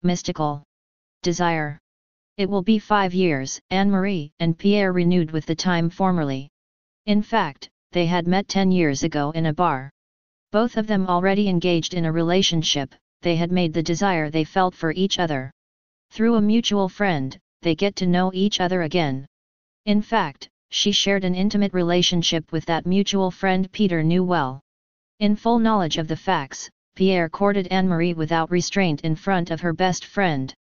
mystical. Desire. It will be 5 years, Anne-Marie and Pierre renewed with the time formerly. In fact, they had met 10 years ago in a bar. Both of them already engaged in a relationship, they had made the desire they felt for each other. Through a mutual friend, they get to know each other again. In fact, she shared an intimate relationship with that mutual friend Peter knew well. In full knowledge of the facts, Pierre courted Anne-Marie without restraint in front of her best friend.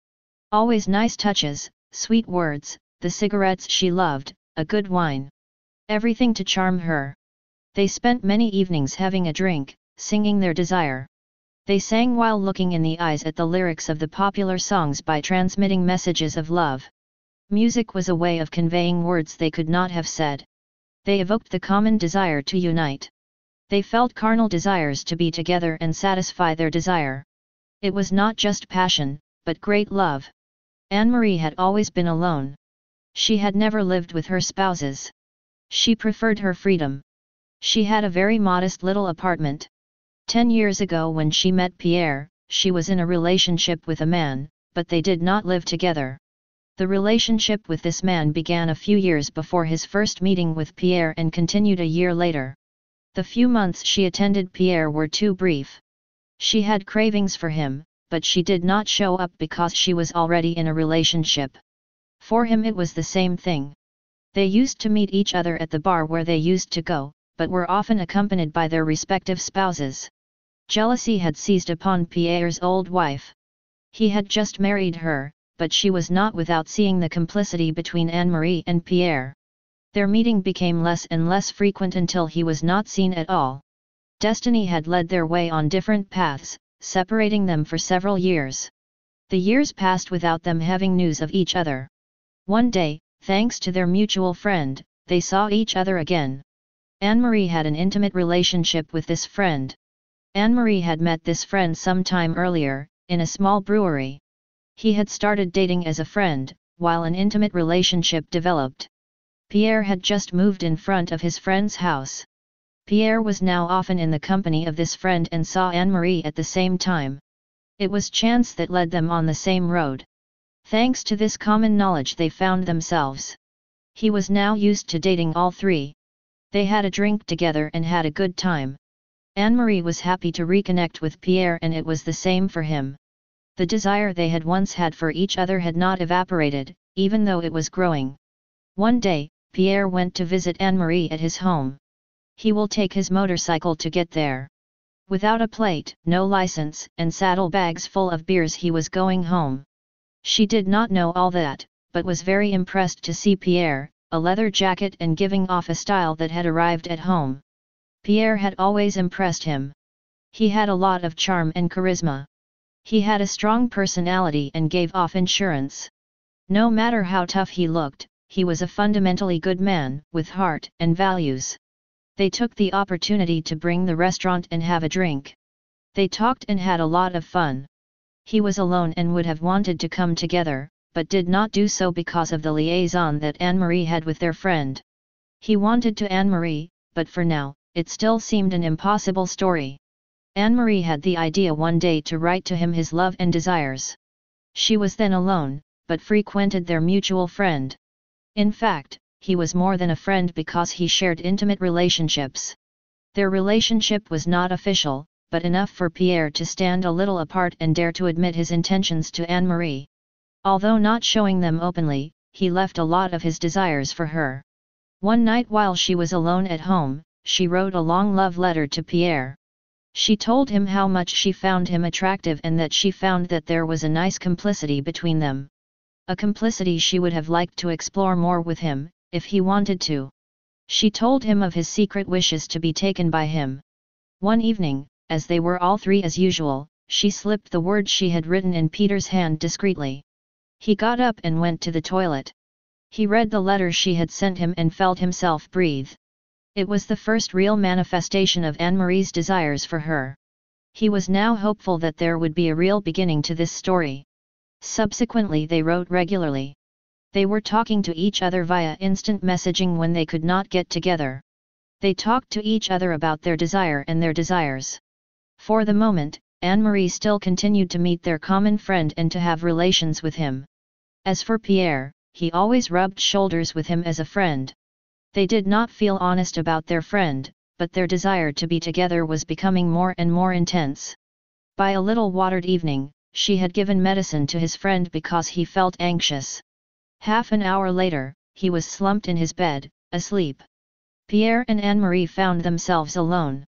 Always nice touches, sweet words, the cigarettes she loved, a good wine. Everything to charm her. They spent many evenings having a drink, singing their desire. They sang while looking in the eyes at the lyrics of the popular songs by transmitting messages of love. Music was a way of conveying words they could not have said. They evoked the common desire to unite. They felt carnal desires to be together and satisfy their desire. It was not just passion, but great love. Anne-Marie had always been alone. She had never lived with her spouses. She preferred her freedom. She had a very modest little apartment. 10 years ago when she met Pierre, she was in a relationship with a man, but they did not live together. The relationship with this man began a few years before his first meeting with Pierre and continued a year later. The few months she attended Pierre were too brief. She had cravings for him, but she did not show up because she was already in a relationship. For him it was the same thing. They used to meet each other at the bar where they used to go, but were often accompanied by their respective spouses. Jealousy had seized upon Pierre's old wife. He had just married her, but she was not without seeing the complicity between Anne-Marie and Pierre. Their meeting became less and less frequent until he was not seen at all. Destiny had led their way on different paths, separating them for several years. The years passed without them having news of each other. One day, thanks to their mutual friend, they saw each other again. Anne-Marie had an intimate relationship with this friend. Anne-Marie had met this friend some time earlier, in a small brewery. He had started dating as a friend, while an intimate relationship developed. Pierre had just moved in front of his friend's house. Pierre was now often in the company of this friend and saw Anne-Marie at the same time. It was chance that led them on the same road. Thanks to this common knowledge they found themselves. He was now used to dating all three. They had a drink together and had a good time. Anne-Marie was happy to reconnect with Pierre and it was the same for him. The desire they had once had for each other had not evaporated, even though it was growing. One day, Pierre went to visit Anne-Marie at his home. He will take his motorcycle to get there. Without a plate, no license, and saddlebags full of beers he was going home. She did not know all that, but was very impressed to see Pierre, a leather jacket and giving off a style that had arrived at home. Pierre had always impressed him. He had a lot of charm and charisma. He had a strong personality and gave off insurance. No matter how tough he looked, he was a fundamentally good man, with heart and values. They took the opportunity to bring the restaurant and have a drink. They talked and had a lot of fun. He was alone and would have wanted to come together, but did not do so because of the liaison that Anne-Marie had with their friend. He wanted to Anne-Marie, but for now, it still seemed an impossible story. Anne-Marie had the idea one day to write to him his love and desires. She was then alone, but frequented their mutual friend. In fact, he was more than a friend because he shared intimate relationships. Their relationship was not official, but enough for Pierre to stand a little apart and dare to admit his intentions to Anne-Marie. Although not showing them openly, he left a lot of his desires for her. One night while she was alone at home, she wrote a long love letter to Pierre. She told him how much she found him attractive and that she found that there was a nice complicity between them. A complicity she would have liked to explore more with him, if he wanted to. She told him of his secret wishes to be taken by him. One evening, as they were all three as usual, she slipped the words she had written in Peter's hand discreetly. He got up and went to the toilet. He read the letter she had sent him and felt himself breathe. It was the first real manifestation of Anne-Marie's desires for her. He was now hopeful that there would be a real beginning to this story. Subsequently they wrote regularly. They were talking to each other via instant messaging when they could not get together. They talked to each other about their desire and their desires. For the moment, Anne-Marie still continued to meet their common friend and to have relations with him. As for Pierre, he always rubbed shoulders with him as a friend. They did not feel honest about their friend, but their desire to be together was becoming more and more intense. By a little watered evening, she had given medicine to his friend because he felt anxious. Half an hour later, he was slumped in his bed, asleep. Pierre and Anne-Marie found themselves alone.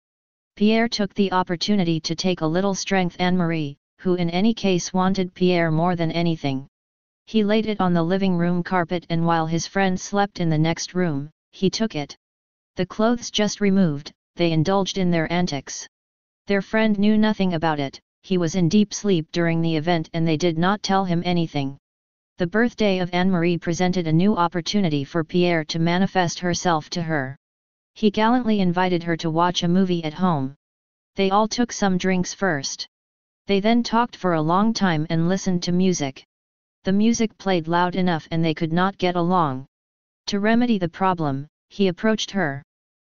Pierre took the opportunity to take a little strength Anne-Marie, who in any case wanted Pierre more than anything. He laid it on the living room carpet and while his friend slept in the next room, he took it. The clothes just removed, they indulged in their antics. Their friend knew nothing about it, he was in deep sleep during the event and they did not tell him anything. The birthday of Anne-Marie presented a new opportunity for Pierre to manifest herself to her. He gallantly invited her to watch a movie at home. They all took some drinks first. They then talked for a long time and listened to music. The music played loud enough and they could not get along. To remedy the problem, he approached her.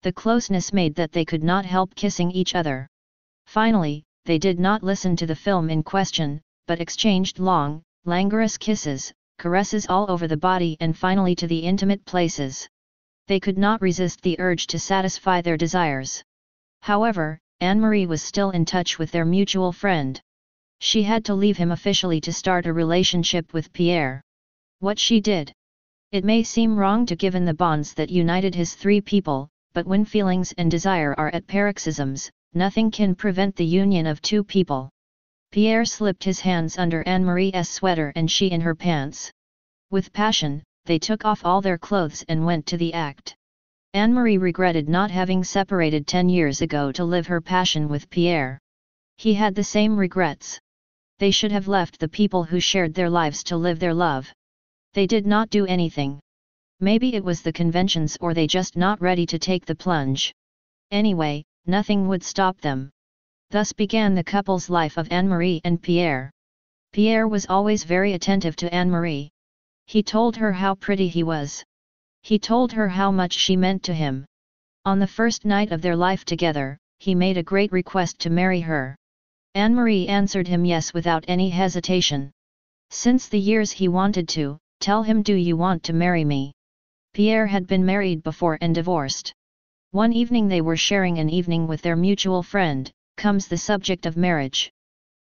The closeness made that they could not help kissing each other. Finally, they did not listen to the film in question, but exchanged long, languorous kisses, caresses all over the body and finally to the intimate places. They could not resist the urge to satisfy their desires. However, Anne-Marie was still in touch with their mutual friend. She had to leave him officially to start a relationship with Pierre. What she did? It may seem wrong to given the bonds that united his three people, but when feelings and desire are at paroxysms, nothing can prevent the union of two people. Pierre slipped his hands under Anne-Marie's sweater and she in her pants. With passion, they took off all their clothes and went to the act. Anne-Marie regretted not having separated 10 years ago to live her passion with Pierre. He had the same regrets. They should have left the people who shared their lives to live their love. They did not do anything. Maybe it was the conventions or they just not ready to take the plunge. Anyway, nothing would stop them. Thus began the couple's life of Anne-Marie and Pierre. Pierre was always very attentive to Anne-Marie. He told her how pretty he was. He told her how much she meant to him. On the first night of their life together, he made a great request to marry her. Anne-Marie answered him yes without any hesitation. Since the years he wanted to, tell him, do you want to marry me? Pierre had been married before and divorced. One evening they were sharing an evening with their mutual friend, comes the subject of marriage.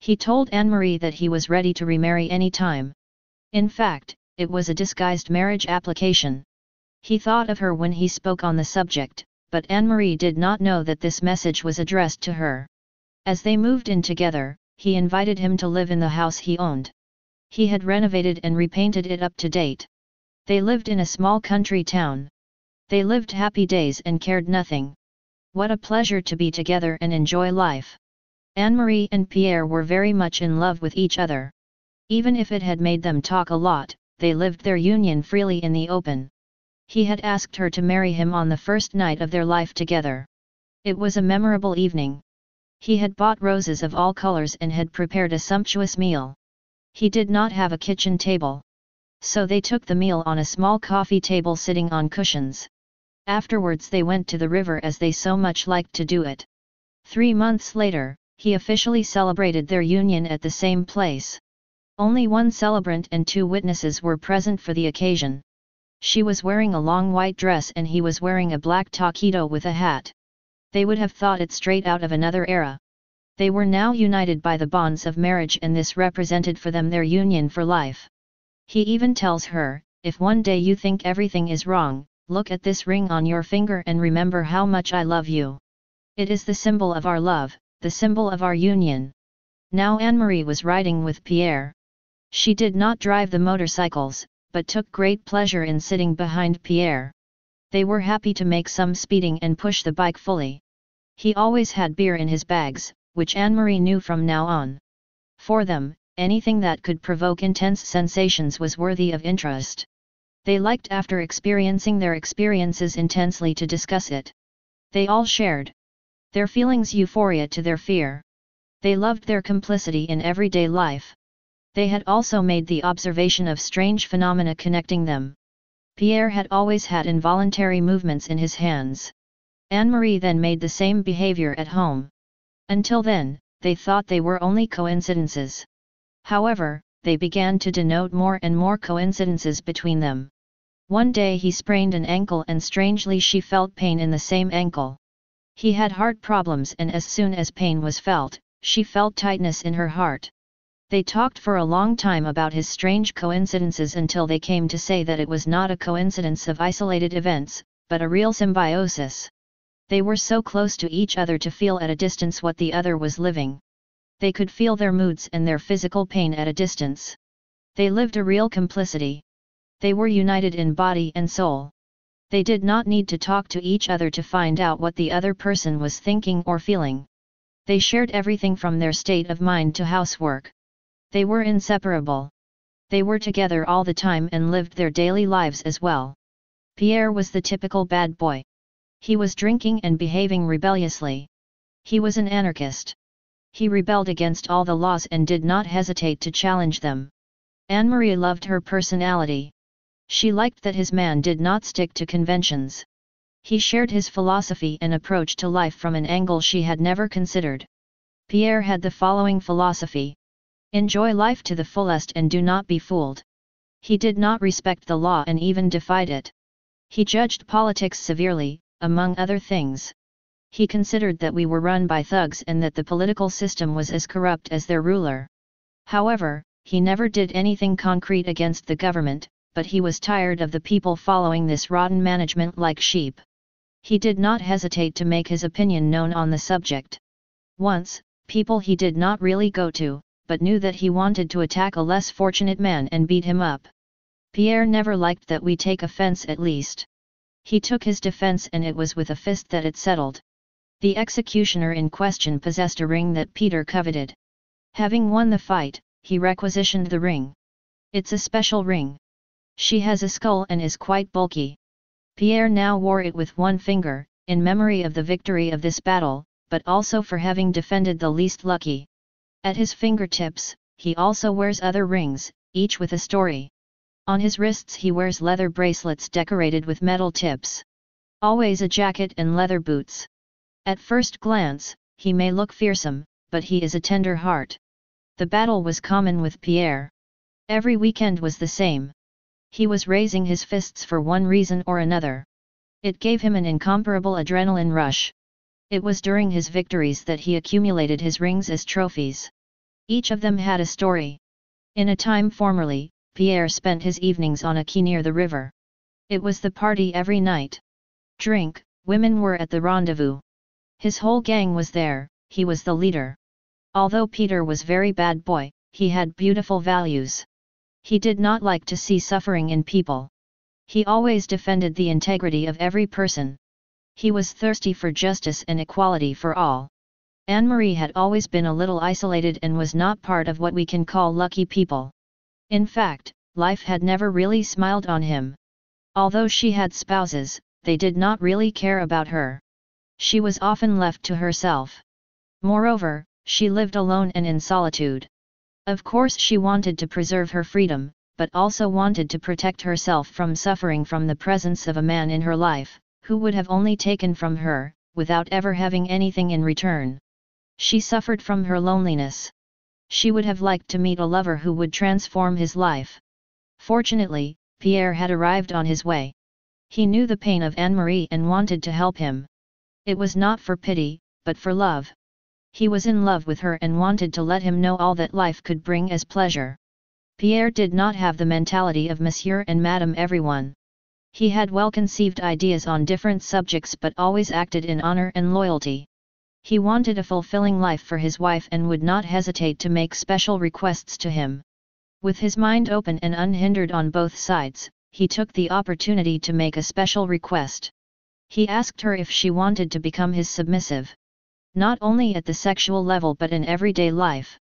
He told Anne-Marie that he was ready to remarry any time. In fact, it was a disguised marriage application. He thought of her when he spoke on the subject, but Anne-Marie did not know that this message was addressed to her. As they moved in together, he invited him to live in the house he owned. He had renovated and repainted it up to date. They lived in a small country town. They lived happy days and cared nothing. What a pleasure to be together and enjoy life. Anne-Marie and Pierre were very much in love with each other. Even if it had made them talk a lot, they lived their union freely in the open. He had asked her to marry him on the first night of their life together. It was a memorable evening. He had bought roses of all colors and had prepared a sumptuous meal. He did not have a kitchen table. So they took the meal on a small coffee table sitting on cushions. Afterwards they went to the river as they so much liked to do it. 3 months later, he officially celebrated their union at the same place. Only one celebrant and 2 witnesses were present for the occasion. She was wearing a long white dress and he was wearing a black tuxedo with a hat. They would have thought it straight out of another era. They were now united by the bonds of marriage and this represented for them their union for life. He even tells her, if one day you think everything is wrong, look at this ring on your finger and remember how much I love you. It is the symbol of our love, the symbol of our union. Now Anne-Marie was riding with Pierre. She did not drive the motorcycles, but took great pleasure in sitting behind Pierre. They were happy to make some speeding and push the bike fully. He always had beer in his bags, which Anne-Marie knew from now on. For them, anything that could provoke intense sensations was worthy of interest. They liked after experiencing their experiences intensely to discuss it. They all shared their feelings, euphoria to their fear. They loved their complicity in everyday life. They had also made the observation of strange phenomena connecting them. Pierre had always had involuntary movements in his hands. Anne-Marie then made the same behavior at home. Until then, they thought they were only coincidences. However, they began to denote more and more coincidences between them. One day he sprained an ankle and strangely she felt pain in the same ankle. He had heart problems and as soon as pain was felt, she felt tightness in her heart. They talked for a long time about his strange coincidences until they came to say that it was not a coincidence of isolated events, but a real symbiosis. They were so close to each other to feel at a distance what the other was living. They could feel their moods and their physical pain at a distance. They lived a real complicity. They were united in body and soul. They did not need to talk to each other to find out what the other person was thinking or feeling. They shared everything from their state of mind to housework. They were inseparable. They were together all the time and lived their daily lives as well. Pierre was the typical bad boy. He was drinking and behaving rebelliously. He was an anarchist. He rebelled against all the laws and did not hesitate to challenge them. Anne-Marie loved her personality. She liked that his man did not stick to conventions. He shared his philosophy and approach to life from an angle she had never considered. Pierre had the following philosophy. Enjoy life to the fullest and do not be fooled. He did not respect the law and even defied it. He judged politics severely, among other things. He considered that we were run by thugs and that the political system was as corrupt as their ruler. However, he never did anything concrete against the government, but he was tired of the people following this rotten management like sheep. He did not hesitate to make his opinion known on the subject. Once, people he did not really go to, but knew that he wanted to attack a less fortunate man and beat him up. Pierre never liked that we take offense at least. He took his defense and it was with a fist that it settled. The executioner in question possessed a ring that Peter coveted. Having won the fight, he requisitioned the ring. It's a special ring. She has a skull and is quite bulky. Pierre now wore it with one finger, in memory of the victory of this battle, but also for having defended the least lucky. At his fingertips, he also wears other rings, each with a story. On his wrists he wears leather bracelets decorated with metal tips. Always a jacket and leather boots. At first glance, he may look fearsome, but he is a tender heart. The battle was common with Pierre. Every weekend was the same. He was raising his fists for one reason or another. It gave him an incomparable adrenaline rush. It was during his victories that he accumulated his rings as trophies. Each of them had a story. In a time formerly, Pierre spent his evenings on a quay near the river. It was the party every night. Drink, women were at the rendezvous. His whole gang was there, he was the leader. Although Peter was very bad boy, he had beautiful values. He did not like to see suffering in people. He always defended the integrity of every person. He was thirsty for justice and equality for all. Anne-Marie had always been a little isolated and was not part of what we can call lucky people. In fact, life had never really smiled on him. Although she had spouses, they did not really care about her. She was often left to herself. Moreover, she lived alone and in solitude. Of course she wanted to preserve her freedom, but also wanted to protect herself from suffering from the presence of a man in her life, who would have only taken from her, without ever having anything in return. She suffered from her loneliness. She would have liked to meet a lover who would transform his life. Fortunately, Pierre had arrived on his way. He knew the pain of Anne-Marie and wanted to help him. It was not for pity, but for love. He was in love with her and wanted to let him know all that life could bring as pleasure. Pierre did not have the mentality of Monsieur and Madame Everyone. He had well-conceived ideas on different subjects but always acted in honor and loyalty. He wanted a fulfilling life for his wife and would not hesitate to make special requests to him. With his mind open and unhindered on both sides, he took the opportunity to make a special request. He asked her if she wanted to become his submissive. Not only at the sexual level but in everyday life.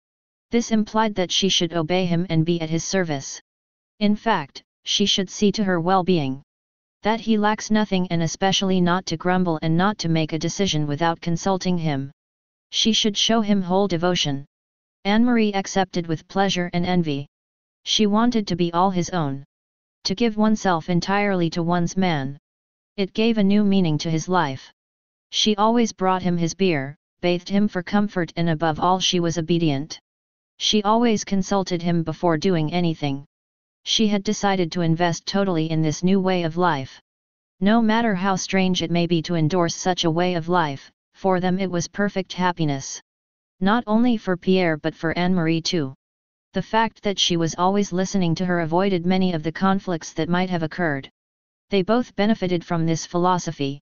This implied that she should obey him and be at his service. In fact, she should see to her well-being. That he lacks nothing and especially not to grumble and not to make a decision without consulting him. She should show him whole devotion. Anne-Marie accepted with pleasure and envy. She wanted to be all his own. To give oneself entirely to one's man. It gave a new meaning to his life. She always brought him his beer, bathed him for comfort, and above all she was obedient. She always consulted him before doing anything. She had decided to invest totally in this new way of life. No matter how strange it may be to endorse such a way of life, for them it was perfect happiness. Not only for Pierre but for Anne-Marie too. The fact that she was always listening to her avoided many of the conflicts that might have occurred. They both benefited from this philosophy.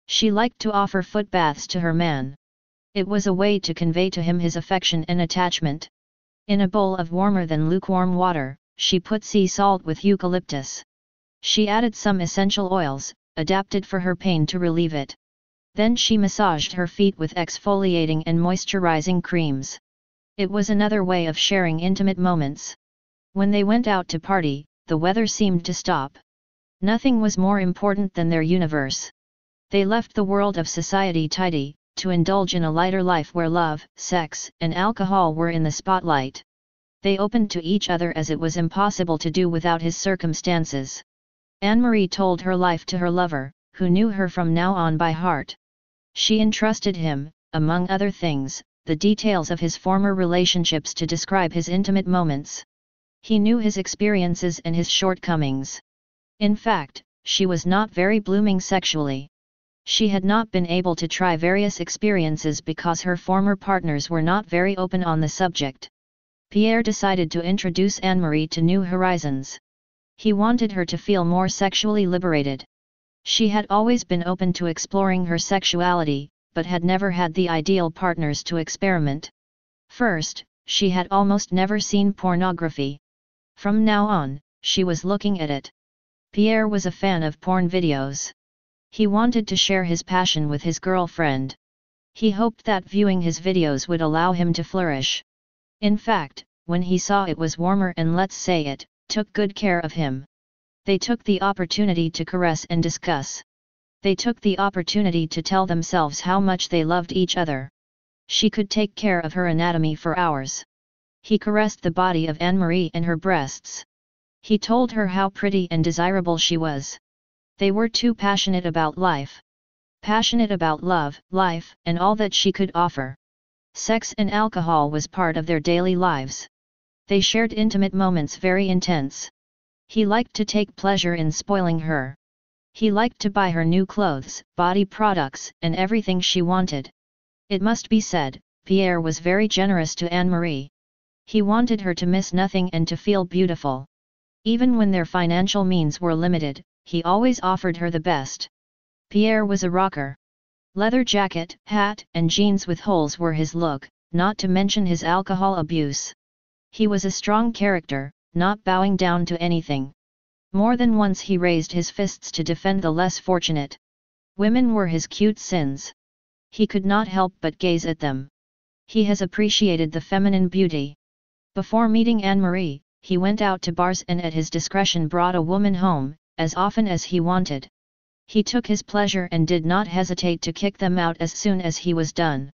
She liked to offer foot baths to her man. It was a way to convey to him his affection and attachment. In a bowl of warmer than lukewarm water, she put sea salt with eucalyptus. She added some essential oils, adapted for her pain to relieve it. Then she massaged her feet with exfoliating and moisturizing creams. It was another way of sharing intimate moments. When they went out to party, the weather seemed to stop. Nothing was more important than their universe. They left the world of society tidy, to indulge in a lighter life where love, sex, and alcohol were in the spotlight. They opened to each other as it was impossible to do without his circumstances. Anne-Marie told her life to her lover, who knew her from now on by heart. She entrusted him, among other things, the details of his former relationships to describe his intimate moments. He knew his experiences and his shortcomings. In fact, she was not very blooming sexually. She had not been able to try various experiences because her former partners were not very open on the subject. Pierre decided to introduce Anne-Marie to new horizons. He wanted her to feel more sexually liberated. She had always been open to exploring her sexuality, but had never had the ideal partners to experiment. First, she had almost never seen pornography. From now on, she was looking at it. Pierre was a fan of porn videos. He wanted to share his passion with his girlfriend. He hoped that viewing his videos would allow him to flourish. In fact, when he saw it was warmer and, let's say it, took good care of him. They took the opportunity to caress and discuss. They took the opportunity to tell themselves how much they loved each other. She could take care of her anatomy for hours. He caressed the body of Anne-Marie and her breasts. He told her how pretty and desirable she was. They were too passionate about life. Passionate about love, life, and all that she could offer. Sex and alcohol was part of their daily lives. They shared intimate moments very intense. He liked to take pleasure in spoiling her. He liked to buy her new clothes, body products, and everything she wanted. It must be said, Pierre was very generous to Anne-Marie. He wanted her to miss nothing and to feel beautiful. Even when their financial means were limited, he always offered her the best. Pierre was a rocker. Leather jacket, hat, and jeans with holes were his look, not to mention his alcohol abuse. He was a strong character, not bowing down to anything. More than once he raised his fists to defend the less fortunate. Women were his cute sins. He could not help but gaze at them. He has appreciated the feminine beauty. Before meeting Anne-Marie, he went out to bars and at his discretion brought a woman home, as often as he wanted. He took his pleasure and did not hesitate to kick them out as soon as he was done.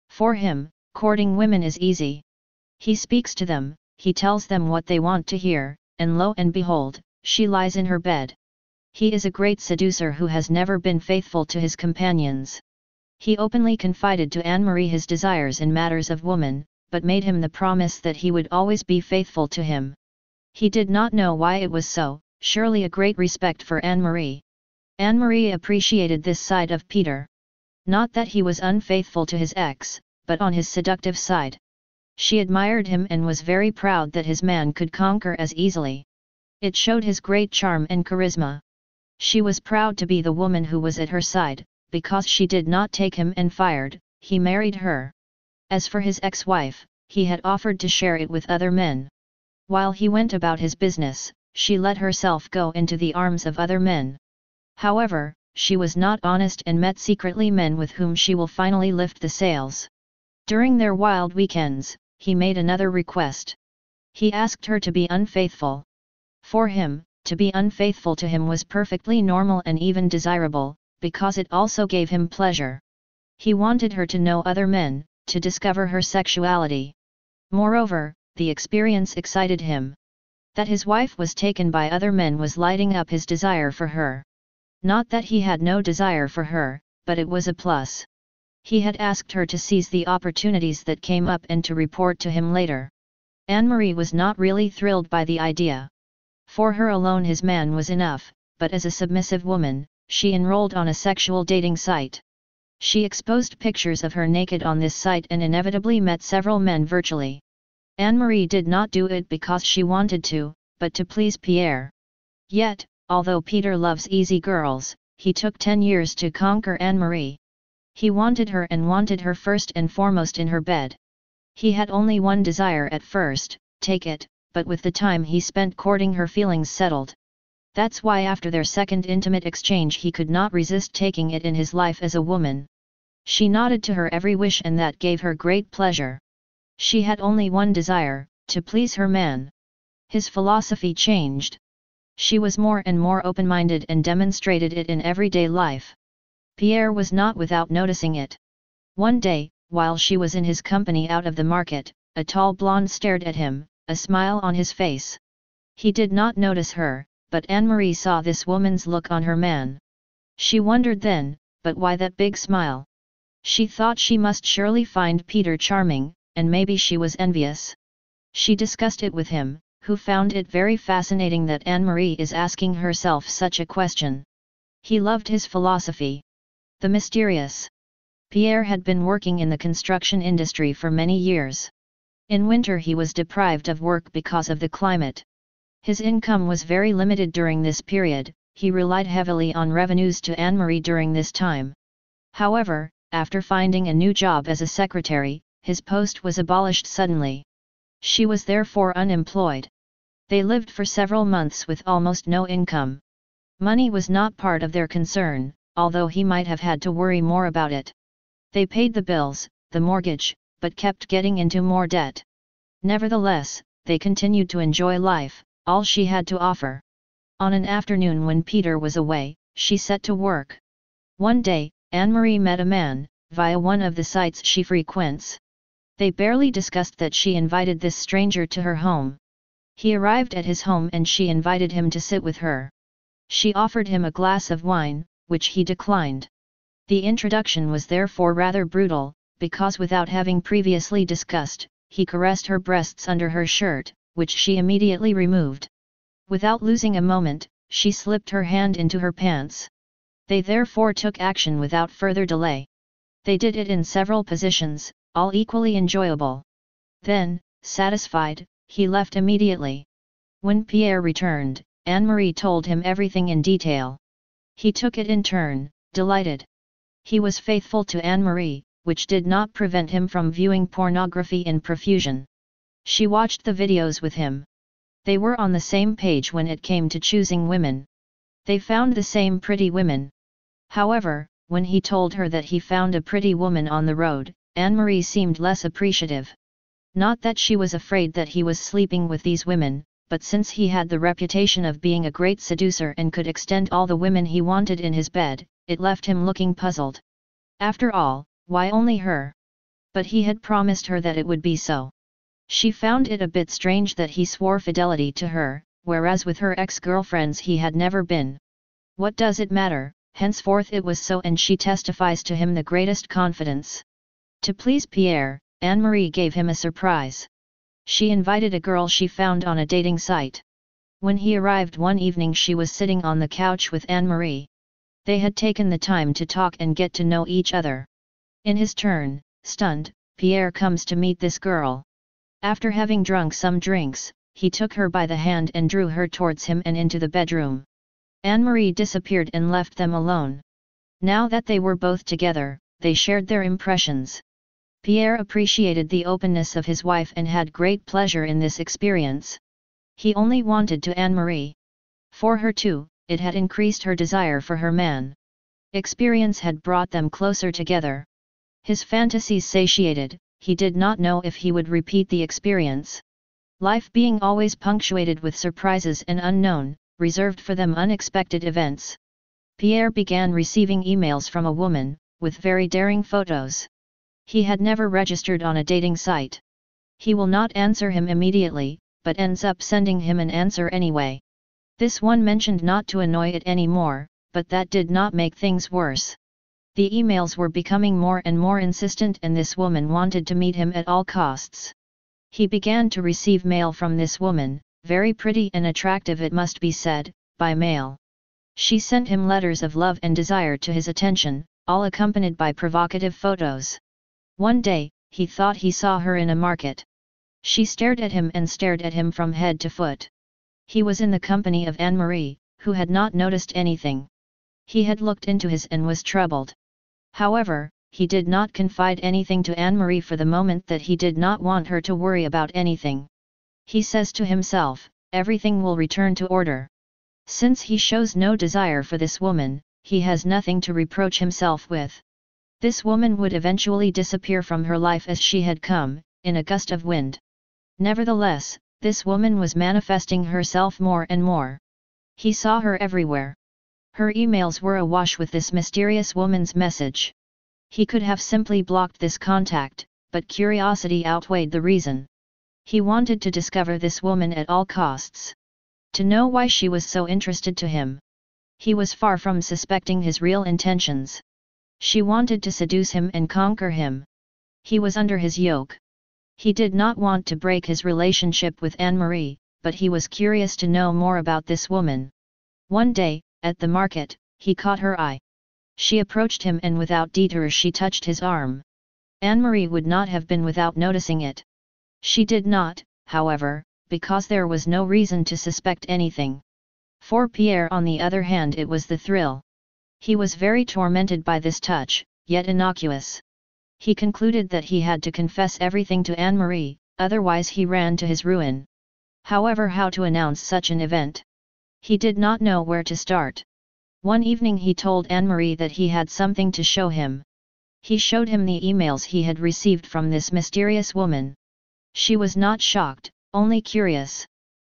For him, courting women is easy. He speaks to them, he tells them what they want to hear, and lo and behold, she lies in her bed. He is a great seducer who has never been faithful to his companions. He openly confided to Anne-Marie his desires in matters of woman, but made him the promise that he would always be faithful to him. He did not know why it was so, surely a great respect for Anne-Marie. Anne-Marie appreciated this side of Peter. Not that he was unfaithful to his ex, but on his seductive side. She admired him and was very proud that his man could conquer as easily. It showed his great charm and charisma. She was proud to be the woman who was at her side, because she did not take him and fired, he married her. As for his ex-wife, he had offered to share it with other men. While he went about his business, she let herself go into the arms of other men. However, she was not honest and met secretly men with whom she will finally lift the sails. During their wild weekends, he made another request. He asked her to be unfaithful. For him, to be unfaithful to him was perfectly normal and even desirable, because it also gave him pleasure. He wanted her to know other men, to discover her sexuality. Moreover, the experience excited him. That his wife was taken by other men was lighting up his desire for her. Not that he had no desire for her, but it was a plus. He had asked her to seize the opportunities that came up and to report to him later. Anne-Marie was not really thrilled by the idea. For her alone his man was enough, but as a submissive woman, she enrolled on a sexual dating site. She exposed pictures of her naked on this site and inevitably met several men virtually. Anne-Marie did not do it because she wanted to, but to please Pierre. Yet, although Peter loves easy girls, he took 10 years to conquer Anne-Marie. He wanted her and wanted her first and foremost in her bed. He had only one desire at first, take it, but with the time he spent courting her feelings settled. That's why after their second intimate exchange he could not resist taking it in his life as a woman. She nodded to her every wish and that gave her great pleasure. She had only one desire, to please her man. His philosophy changed. She was more and more open-minded and demonstrated it in everyday life. Pierre was not without noticing it. One day, while she was in his company out of the market, a tall blonde stared at him, a smile on his face. He did not notice her, but Anne-Marie saw this woman's look on her man. She wondered then, but why that big smile? She thought she must surely find Peter charming, and maybe she was envious. She discussed it with him, who found it very fascinating that Anne-Marie is asking herself such a question. He loved his philosophy. The mysterious. Pierre had been working in the construction industry for many years. In winter he was deprived of work because of the climate. His income was very limited during this period, he relied heavily on revenues to Anne-Marie during this time. However, after finding a new job as a secretary, his post was abolished suddenly. She was therefore unemployed. They lived for several months with almost no income. Money was not part of their concern, although he might have had to worry more about it. They paid the bills, the mortgage, but kept getting into more debt. Nevertheless, they continued to enjoy life, all she had to offer. On an afternoon when Peter was away, she set to work. One day, Anne-Marie met a man, via one of the sites she frequents. They barely discussed that she invited this stranger to her home. He arrived at his home and she invited him to sit with her. She offered him a glass of wine, which he declined. The introduction was therefore rather brutal, because without having previously discussed, he caressed her breasts under her shirt, which she immediately removed. Without losing a moment, she slipped her hand into her pants. They therefore took action without further delay. They did it in several positions, all equally enjoyable. Then, satisfied, he left immediately. When Pierre returned, Anne-Marie told him everything in detail. He took it in turn, delighted. He was faithful to Anne-Marie, which did not prevent him from viewing pornography in profusion. She watched the videos with him. They were on the same page when it came to choosing women. They found the same pretty women. However, when he told her that he found a pretty woman on the road, Anne-Marie seemed less appreciative. Not that she was afraid that he was sleeping with these women, but since he had the reputation of being a great seducer and could extend all the women he wanted in his bed, it left him looking puzzled. After all, why only her? But he had promised her that it would be so. She found it a bit strange that he swore fidelity to her, whereas with her ex-girlfriends he had never been. What does it matter, henceforth it was so, and she testifies to him the greatest confidence. To please Pierre, Anne-Marie gave him a surprise. She invited a girl she found on a dating site. When he arrived one evening she was sitting on the couch with Anne-Marie. They had taken the time to talk and get to know each other. In his turn, stunned, Pierre comes to meet this girl. After having drunk some drinks, he took her by the hand and drew her towards him and into the bedroom. Anne-Marie disappeared and left them alone. Now that they were both together, they shared their impressions. Pierre appreciated the openness of his wife and had great pleasure in this experience. He only wanted to Anne-Marie. For her too, it had increased her desire for her man. Experience had brought them closer together. His fantasies satiated, he did not know if he would repeat the experience. Life being always punctuated with surprises and unknown, reserved for them unexpected events. Pierre began receiving emails from a woman, with very daring photos. He had never registered on a dating site. He will not answer him immediately, but ends up sending him an answer anyway. This one mentioned not to annoy it anymore, but that did not make things worse. The emails were becoming more and more insistent, and this woman wanted to meet him at all costs. He began to receive mail from this woman, very pretty and attractive it must be said, by mail. She sent him letters of love and desire to his attention, all accompanied by provocative photos. One day, he thought he saw her in a market. She stared at him and stared at him from head to foot. He was in the company of Anne-Marie, who had not noticed anything. He had looked into his and was troubled. However, he did not confide anything to Anne-Marie for the moment, that he did not want her to worry about anything. He says to himself, everything will return to order. Since he shows no desire for this woman, he has nothing to reproach himself with. This woman would eventually disappear from her life as she had come, in a gust of wind. Nevertheless, this woman was manifesting herself more and more. He saw her everywhere. Her emails were awash with this mysterious woman's message. He could have simply blocked this contact, but curiosity outweighed the reason. He wanted to discover this woman at all costs. To know why she was so interested to him. He was far from suspecting his real intentions. She wanted to seduce him and conquer him. He was under his yoke. He did not want to break his relationship with Anne-Marie, but he was curious to know more about this woman. One day, at the market, he caught her eye. She approached him and without detour she touched his arm. Anne-Marie would not have been without noticing it. She did not, however, because there was no reason to suspect anything. For Pierre on the other hand it was the thrill. He was very tormented by this touch, yet innocuous. He concluded that he had to confess everything to Anne-Marie, otherwise he ran to his ruin. However, how to announce such an event? He did not know where to start. One evening he told Anne-Marie that he had something to show him. He showed him the emails he had received from this mysterious woman. She was not shocked, only curious.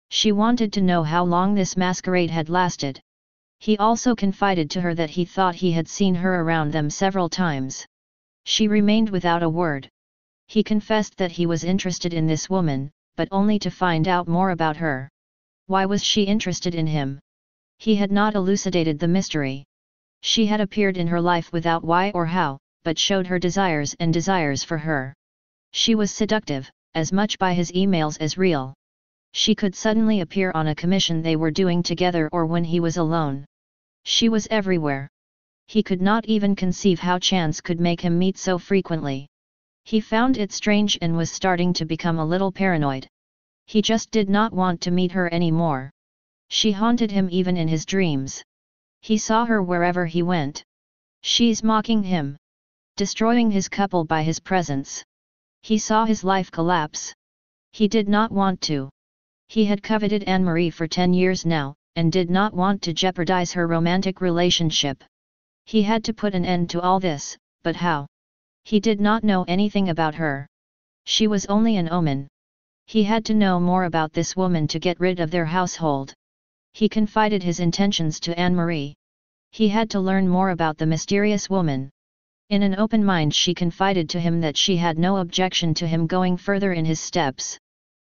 She wanted to know how long this masquerade had lasted. He also confided to her that he thought he had seen her around them several times. She remained without a word. He confessed that he was interested in this woman, but only to find out more about her. Why was she interested in him? He had not elucidated the mystery. She had appeared in her life without why or how, but showed her desires and desires for her. She was seductive, as much by his emails as real. She could suddenly appear on a commission they were doing together or when he was alone. She was everywhere. He could not even conceive how chance could make him meet so frequently. He found it strange and was starting to become a little paranoid. He just did not want to meet her anymore. She haunted him even in his dreams. He saw her wherever he went. She's mocking him. Destroying his couple by his presence. He saw his life collapse. He did not want to. He had coveted Anne-Marie for 10 years now, and did not want to jeopardize her romantic relationship. He had to put an end to all this, but how? He did not know anything about her. She was only an omen. He had to know more about this woman to get rid of their household. He confided his intentions to Anne-Marie. He had to learn more about the mysterious woman. In an open mind she confided to him that she had no objection to him going further in his steps.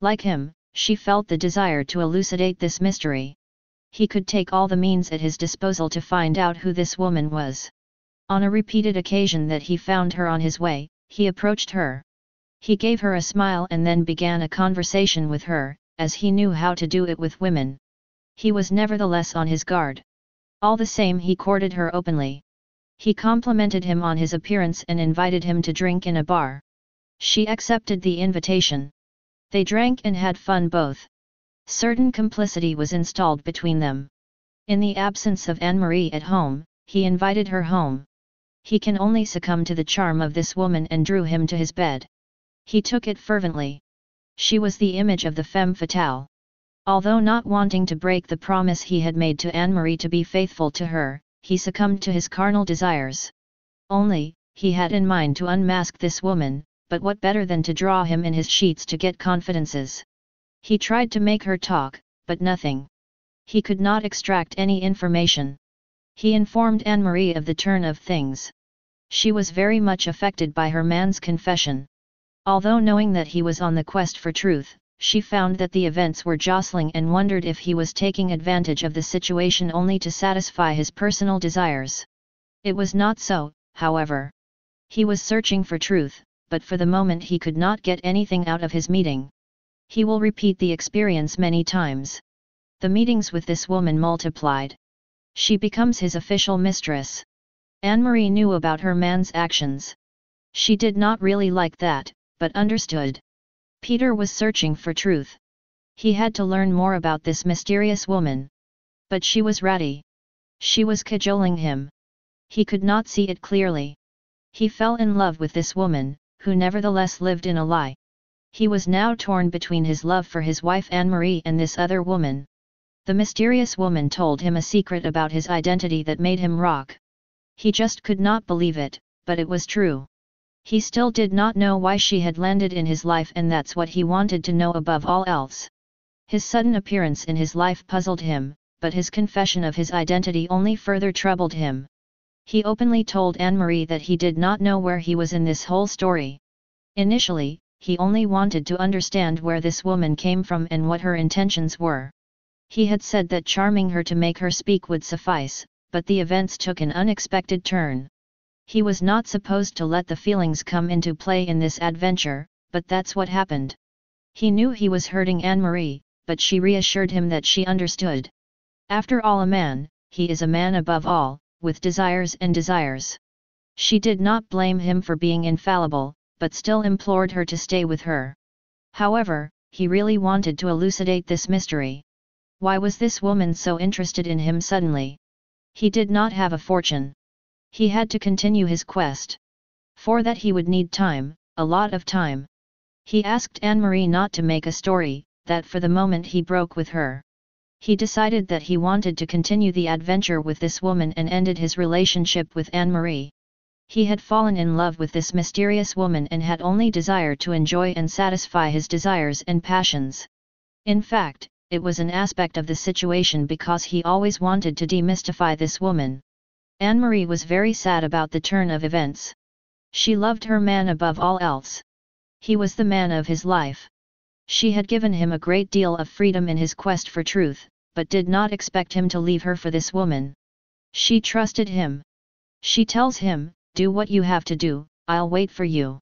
Like him, she felt the desire to elucidate this mystery. He could take all the means at his disposal to find out who this woman was. On a repeated occasion that he found her on his way, he approached her. He gave her a smile and then began a conversation with her, as he knew how to do it with women. He was nevertheless on his guard. All the same he courted her openly. He complimented him on his appearance and invited him to drink in a bar. She accepted the invitation. They drank and had fun both. Certain complicity was installed between them. In the absence of Anne-Marie at home, he invited her home. He can only succumb to the charm of this woman and drew him to his bed. He took it fervently. She was the image of the femme fatale. Although not wanting to break the promise he had made to Anne-Marie to be faithful to her, he succumbed to his carnal desires. Only, he had in mind to unmask this woman, but what better than to draw him in his sheets to get confidences? He tried to make her talk, but nothing. He could not extract any information. He informed Anne-Marie of the turn of things. She was very much affected by her man's confession. Although knowing that he was on the quest for truth, she found that the events were jostling and wondered if he was taking advantage of the situation only to satisfy his personal desires. It was not so, however. He was searching for truth, but for the moment he could not get anything out of his meeting. He will repeat the experience many times. The meetings with this woman multiplied. She becomes his official mistress. Anne-Marie knew about her man's actions. She did not really like that, but understood. Peter was searching for truth. He had to learn more about this mysterious woman. But she was ratty. She was cajoling him. He could not see it clearly. He fell in love with this woman, who nevertheless lived in a lie. He was now torn between his love for his wife Anne-Marie and this other woman. The mysterious woman told him a secret about his identity that made him rock. He just could not believe it, but it was true. He still did not know why she had landed in his life, and that's what he wanted to know above all else. His sudden appearance in his life puzzled him, but his confession of his identity only further troubled him. He openly told Anne-Marie that he did not know where he was in this whole story. Initially, he only wanted to understand where this woman came from and what her intentions were. He had said that charming her to make her speak would suffice, but the events took an unexpected turn. He was not supposed to let the feelings come into play in this adventure, but that's what happened. He knew he was hurting Anne-Marie, but she reassured him that she understood. After all, a man, he is a man above all, with desires and desires. She did not blame him for being infallible, but still implored her to stay with her. However, he really wanted to elucidate this mystery. Why was this woman so interested in him suddenly? He did not have a fortune. He had to continue his quest. For that he would need time, a lot of time. He asked Anne-Marie not to make a story, that for the moment he broke with her. He decided that he wanted to continue the adventure with this woman and ended his relationship with Anne-Marie. He had fallen in love with this mysterious woman and had only desired to enjoy and satisfy his desires and passions. In fact, it was an aspect of the situation because he always wanted to demystify this woman. Anne-Marie was very sad about the turn of events. She loved her man above all else. He was the man of his life. She had given him a great deal of freedom in his quest for truth, but did not expect him to leave her for this woman. She trusted him. She tells him, "Do what you have to do, I'll wait for you."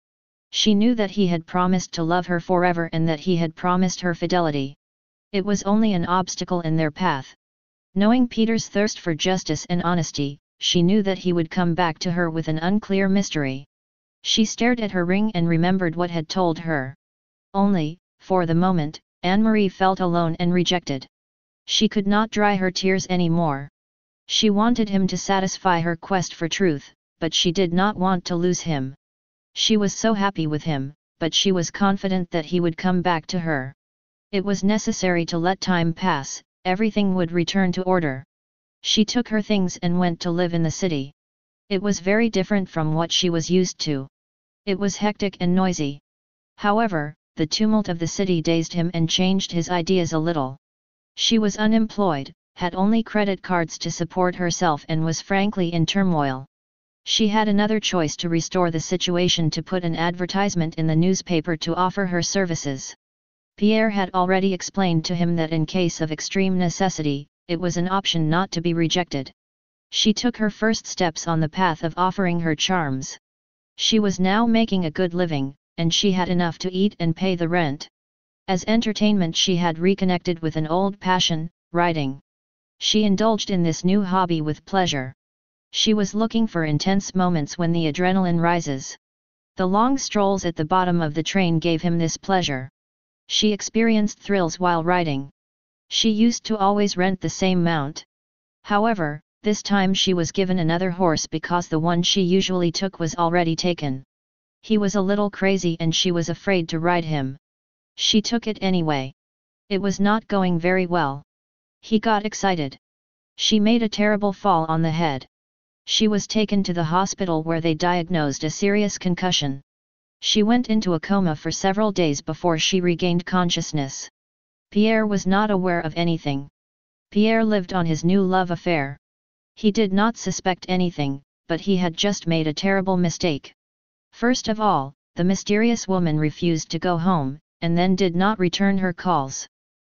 She knew that he had promised to love her forever and that he had promised her fidelity. It was only an obstacle in their path. Knowing Peter's thirst for justice and honesty, she knew that he would come back to her with an unclear mystery. She stared at her ring and remembered what had told her. Only, for the moment, Anne-Marie felt alone and rejected. She could not dry her tears anymore. She wanted him to satisfy her quest for truth, but she did not want to lose him. She was so happy with him, but she was confident that he would come back to her. It was necessary to let time pass, everything would return to order. She took her things and went to live in the city. It was very different from what she was used to. It was hectic and noisy. However, the tumult of the city dazed him and changed his ideas a little. She was unemployed, had only credit cards to support herself and was frankly in turmoil. She had another choice to restore the situation: to put an advertisement in the newspaper to offer her services. Pierre had already explained to him that in case of extreme necessity, it was an option not to be rejected. She took her first steps on the path of offering her charms. She was now making a good living, and she had enough to eat and pay the rent. As entertainment, she had reconnected with an old passion, writing. She indulged in this new hobby with pleasure. She was looking for intense moments when the adrenaline rises. The long strolls at the bottom of the train gave him this pleasure. She experienced thrills while riding. She used to always rent the same mount. However, this time she was given another horse because the one she usually took was already taken. He was a little crazy and she was afraid to ride him. She took it anyway. It was not going very well. He got excited. She made a terrible fall on the head. She was taken to the hospital where they diagnosed a serious concussion. She went into a coma for several days before she regained consciousness. Pierre was not aware of anything. Pierre lived on his new love affair. He did not suspect anything, but he had just made a terrible mistake. First of all, the mysterious woman refused to go home, and then did not return her calls.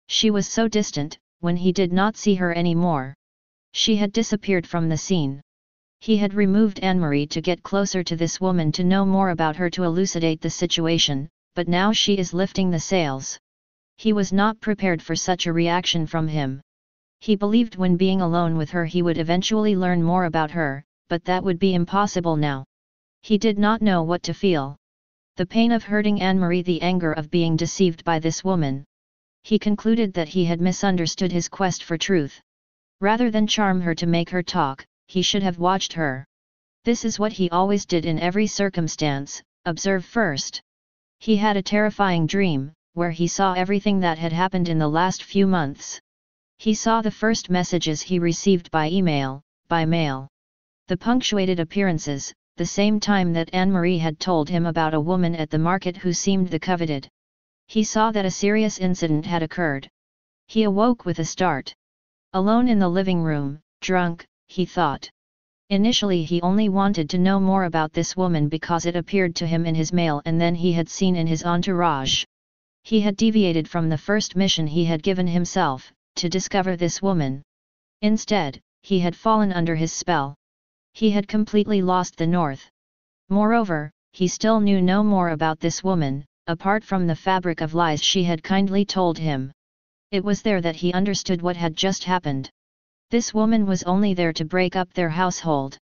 She was so distant, when he did not see her anymore. She had disappeared from the scene. He had removed Anne-Marie to get closer to this woman to know more about her to elucidate the situation, but now she is lifting the sails. He was not prepared for such a reaction from him. He believed when being alone with her he would eventually learn more about her, but that would be impossible now. He did not know what to feel. The pain of hurting Anne-Marie, the anger of being deceived by this woman. He concluded that he had misunderstood his quest for truth. Rather than charm her to make her talk, he should have watched her. This is what he always did in every circumstance, observe first. He had a terrifying dream, where he saw everything that had happened in the last few months. He saw the first messages he received by email, by mail. The punctuated appearances, the same time that Anne-Marie had told him about a woman at the market who seemed the coveted. He saw that a serious incident had occurred. He awoke with a start. Alone in the living room, drunk, he thought. Initially he only wanted to know more about this woman because it appeared to him in his mail and then he had seen in his entourage. He had deviated from the first mission he had given himself, to discover this woman. Instead, he had fallen under his spell. He had completely lost the north. Moreover, he still knew no more about this woman, apart from the fabric of lies she had kindly told him. It was there that he understood what had just happened. This woman was only there to break up their household.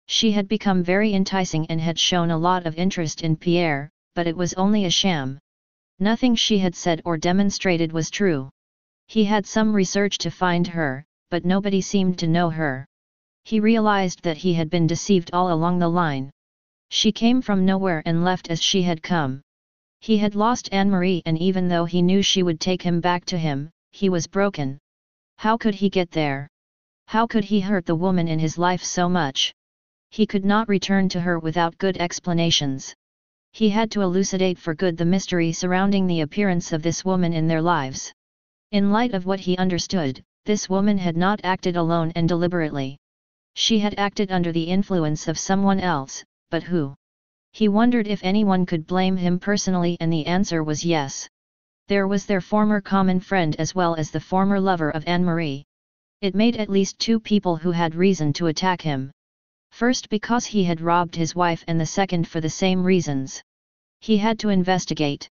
She had become very enticing and had shown a lot of interest in Pierre, but it was only a sham. Nothing she had said or demonstrated was true. He had some research to find her, but nobody seemed to know her. He realized that he had been deceived all along the line. She came from nowhere and left as she had come. He had lost Anne-Marie, and even though he knew she would take him back to him, he was broken. How could he get there? How could he hurt the woman in his life so much? He could not return to her without good explanations. He had to elucidate for good the mystery surrounding the appearance of this woman in their lives. In light of what he understood, this woman had not acted alone and deliberately. She had acted under the influence of someone else, but who? He wondered if anyone could blame him personally, and the answer was yes. There was their former common friend as well as the former lover of Anne-Marie. It made at least two people who had reason to attack him. First because he had robbed his wife, and the second for the same reasons. He had to investigate.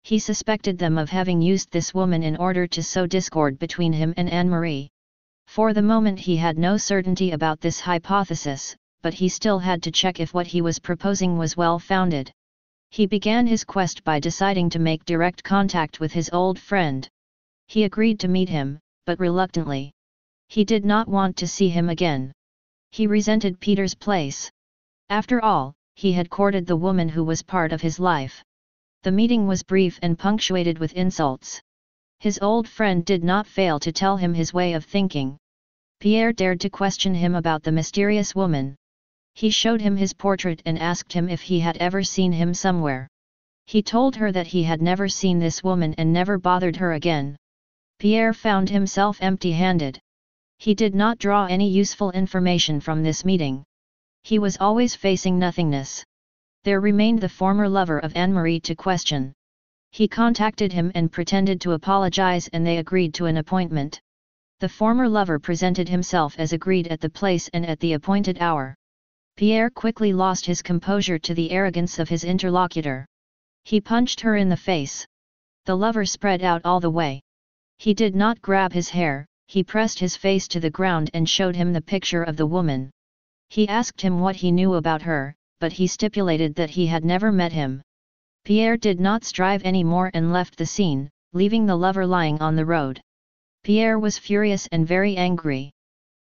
He suspected them of having used this woman in order to sow discord between him and Anne-Marie. For the moment he had no certainty about this hypothesis, but he still had to check if what he was proposing was well-founded. He began his quest by deciding to make direct contact with his old friend. He agreed to meet him, but reluctantly. He did not want to see him again. He resented Peter's place. After all, he had courted the woman who was part of his life. The meeting was brief and punctuated with insults. His old friend did not fail to tell him his way of thinking. Pierre dared to question him about the mysterious woman. He showed him his portrait and asked him if he had ever seen him somewhere. He told her that he had never seen this woman and never bothered her again. Pierre found himself empty-handed. He did not draw any useful information from this meeting. He was always facing nothingness. There remained the former lover of Anne-Marie to question. He contacted him and pretended to apologize, and they agreed to an appointment. The former lover presented himself as agreed at the place and at the appointed hour. Pierre quickly lost his composure to the arrogance of his interlocutor. He punched her in the face. The lover spread out all the way. He did not grab his hair, he pressed his face to the ground and showed him the picture of the woman. He asked him what he knew about her, but he stipulated that he had never met him. Pierre did not strive any more and left the scene, leaving the lover lying on the road. Pierre was furious and very angry.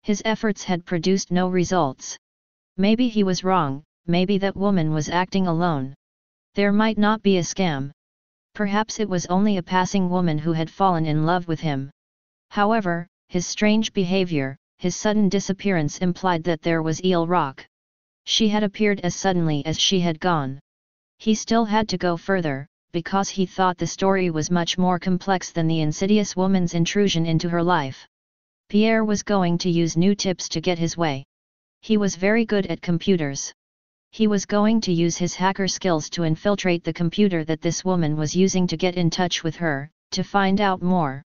His efforts had produced no results. Maybe he was wrong, maybe that woman was acting alone. There might not be a scam. Perhaps it was only a passing woman who had fallen in love with him. However, his strange behavior, his sudden disappearance implied that there was Eel Rock. She had appeared as suddenly as she had gone. He still had to go further, because he thought the story was much more complex than the insidious woman's intrusion into her life. Pierre was going to use new tips to get his way. He was very good at computers. He was going to use his hacker skills to infiltrate the computer that this woman was using to get in touch with her, to find out more.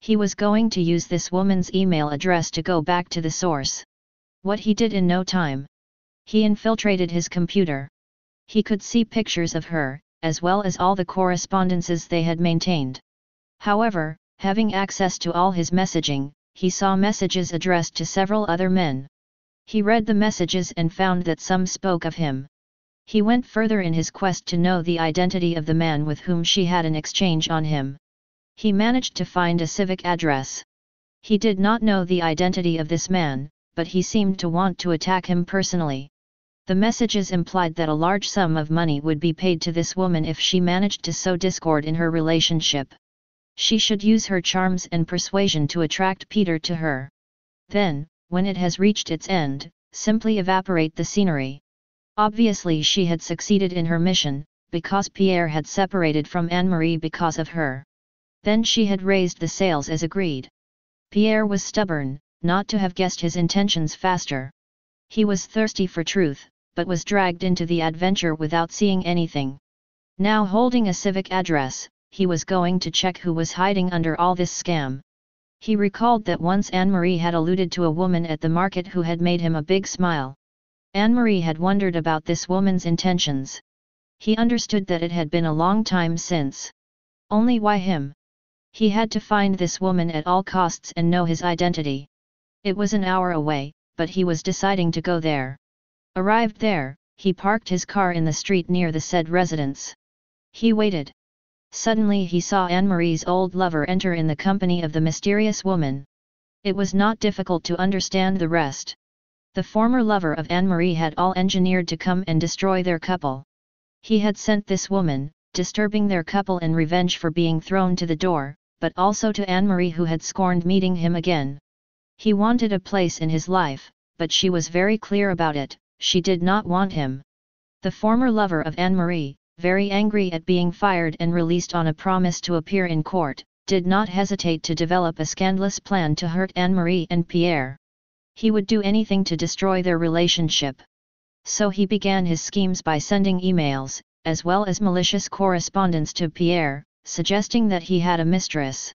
He was going to use this woman's email address to go back to the source. What he did in no time. He infiltrated his computer. He could see pictures of her, as well as all the correspondences they had maintained. However, having access to all his messaging, he saw messages addressed to several other men. He read the messages and found that some spoke of him. He went further in his quest to know the identity of the man with whom she had an exchange on him. He managed to find a civic address. He did not know the identity of this man, but he seemed to want to attack him personally. The messages implied that a large sum of money would be paid to this woman if she managed to sow discord in her relationship. She should use her charms and persuasion to attract Peter to her. Then, when it has reached its end, simply evaporate the scenery. Obviously she had succeeded in her mission, because Pierre had separated from Anne-Marie because of her. Then she had raised the sails as agreed. Pierre was stubborn, not to have guessed his intentions faster. He was thirsty for truth, but was dragged into the adventure without seeing anything. Now holding a civic address, he was going to check who was hiding under all this scam. He recalled that once Anne-Marie had alluded to a woman at the market who had made him a big smile. Anne-Marie had wondered about this woman's intentions. He understood that it had been a long time since. Only why him? He had to find this woman at all costs and know his identity. It was an hour away, but he was deciding to go there. Arrived there, he parked his car in the street near the said residence. He waited. Suddenly he saw Anne-Marie's old lover enter in the company of the mysterious woman. It was not difficult to understand the rest. The former lover of Anne-Marie had all engineered to come and destroy their couple. He had sent this woman, disturbing their couple in revenge for being thrown to the door, but also to Anne-Marie who had scorned meeting him again. He wanted a place in his life, but she was very clear about it, she did not want him. The former lover of Anne-Marie, very angry at being fired and released on a promise to appear in court, did not hesitate to develop a scandalous plan to hurt Anne-Marie and Pierre. He would do anything to destroy their relationship. So he began his schemes by sending emails, as well as malicious correspondence to Pierre, suggesting that he had a mistress.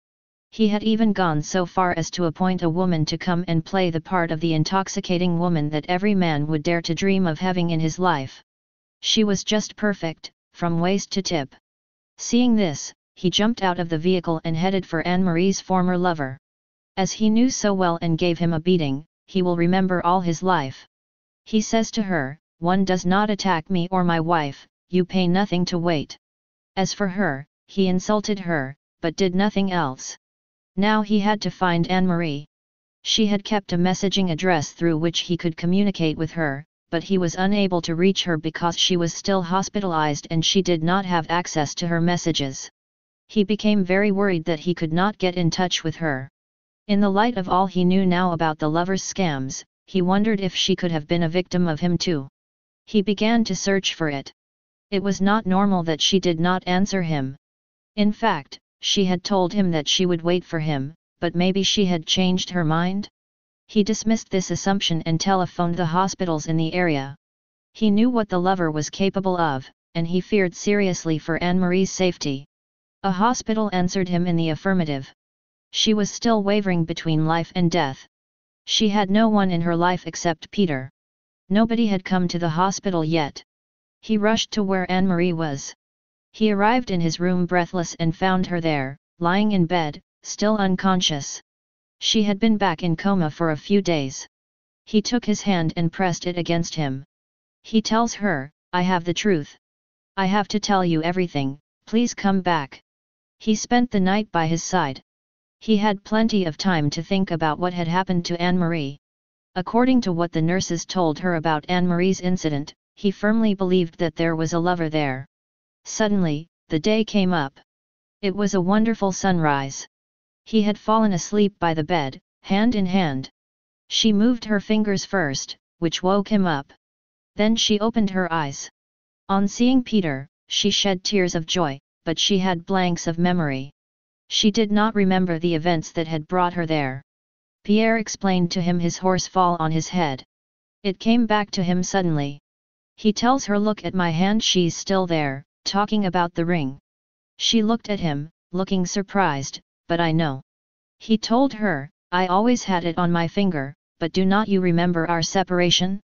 He had even gone so far as to appoint a woman to come and play the part of the intoxicating woman that every man would dare to dream of having in his life. She was just perfect, from waist to tip. Seeing this, he jumped out of the vehicle and headed for Anne-Marie's former lover. As he knew so well and gave him a beating, he will remember all his life. He says to her, "One does not attack me or my wife, you pay nothing to wait." As for her, he insulted her, but did nothing else. Now he had to find Anne-Marie. She had kept a messaging address through which he could communicate with her, but he was unable to reach her because she was still hospitalized and she did not have access to her messages. He became very worried that he could not get in touch with her. In the light of all he knew now about the lover's scams, he wondered if she could have been a victim of him too. He began to search for it. It was not normal that she did not answer him. In fact, she had told him that she would wait for him, but maybe she had changed her mind? He dismissed this assumption and telephoned the hospitals in the area. He knew what the lover was capable of, and he feared seriously for Anne-Marie's safety. A hospital answered him in the affirmative. She was still wavering between life and death. She had no one in her life except Peter. Nobody had come to the hospital yet. He rushed to where Anne-Marie was. He arrived in his room breathless and found her there, lying in bed, still unconscious. She had been back in coma for a few days. He took his hand and pressed it against him. He tells her, "I have the truth. I have to tell you everything, please come back." He spent the night by his side. He had plenty of time to think about what had happened to Anne-Marie. According to what the nurses told her about Anne-Marie's incident, he firmly believed that there was a lover there. Suddenly, the day came up. It was a wonderful sunrise. He had fallen asleep by the bed, hand in hand. She moved her fingers first, which woke him up. Then she opened her eyes. On seeing Peter, she shed tears of joy, but she had blanks of memory. She did not remember the events that had brought her there. Pierre explained to him his horse fall on his head. It came back to him suddenly. He tells her, "Look at my hand, she's still there," talking about the ring. She looked at him, looking surprised, "But I know." He told her, "I always had it on my finger, but do not you remember our separation?"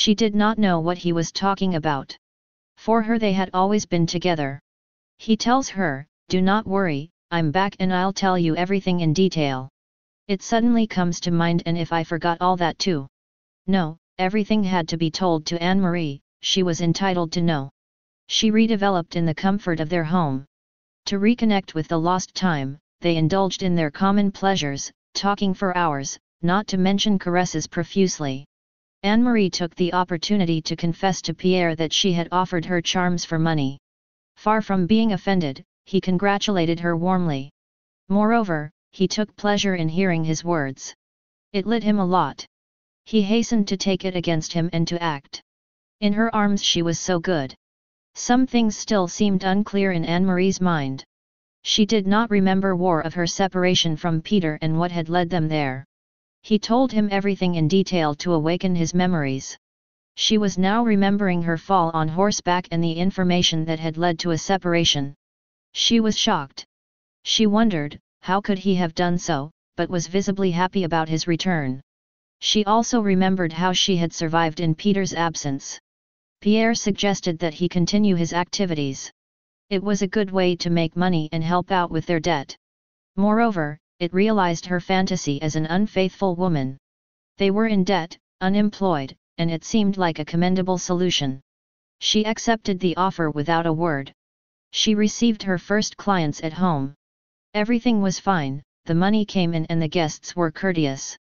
She did not know what he was talking about. For her they had always been together. He tells her, "Do not worry, I'm back and I'll tell you everything in detail." It suddenly comes to mind, and if I forgot all that too? No, everything had to be told to Anne-Marie, she was entitled to know. She redeveloped in the comfort of their home. To reconnect with the lost time, they indulged in their common pleasures, talking for hours, not to mention caresses profusely. Anne-Marie took the opportunity to confess to Pierre that she had offered her charms for money. Far from being offended, he congratulated her warmly. Moreover, he took pleasure in hearing his words. It lit him a lot. He hastened to take it against him and to act. In her arms she was so good. Some things still seemed unclear in Anne-Marie's mind. She did not remember war of her separation from Peter and what had led them there. He told him everything in detail to awaken his memories. She was now remembering her fall on horseback and the information that had led to a separation. She was shocked. She wondered, how could he have done so, but was visibly happy about his return. She also remembered how she had survived in Peter's absence. Pierre suggested that he continue his activities. It was a good way to make money and help out with their debt. Moreover, it realized her fantasy as an unfaithful woman. They were in debt, unemployed, and it seemed like a commendable solution. She accepted the offer without a word. She received her first clients at home. Everything was fine, the money came in and the guests were courteous.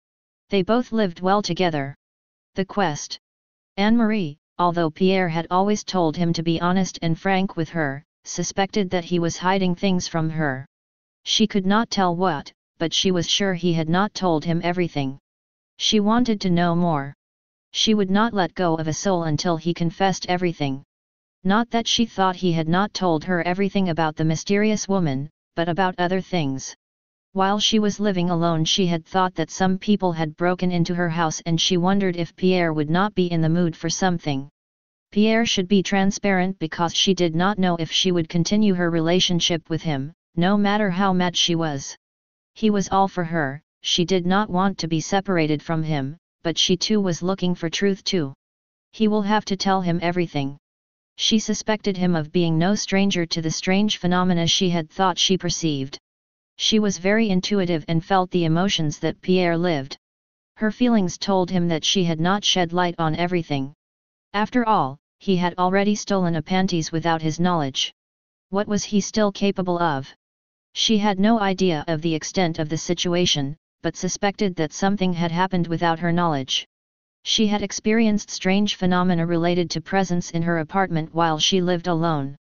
They both lived well together. The quest. Anne-Marie, although Pierre had always told him to be honest and frank with her, suspected that he was hiding things from her. She could not tell what, but she was sure he had not told him everything. She wanted to know more. She would not let go of a soul until he confessed everything. Not that she thought he had not told her everything about the mysterious woman, but about other things. While she was living alone she had thought that some people had broken into her house and she wondered if Pierre would not be in the mood for something. Pierre should be transparent because she did not know if she would continue her relationship with him, no matter how mad she was. He was all for her, she did not want to be separated from him, but she too was looking for truth too. He will have to tell him everything. She suspected him of being no stranger to the strange phenomena she had thought she perceived. She was very intuitive and felt the emotions that Pierre lived. Her feelings told him that she had not shed light on everything. After all, he had already stolen a panties without his knowledge. What was he still capable of? She had no idea of the extent of the situation, but suspected that something had happened without her knowledge. She had experienced strange phenomena related to presence in her apartment while she lived alone.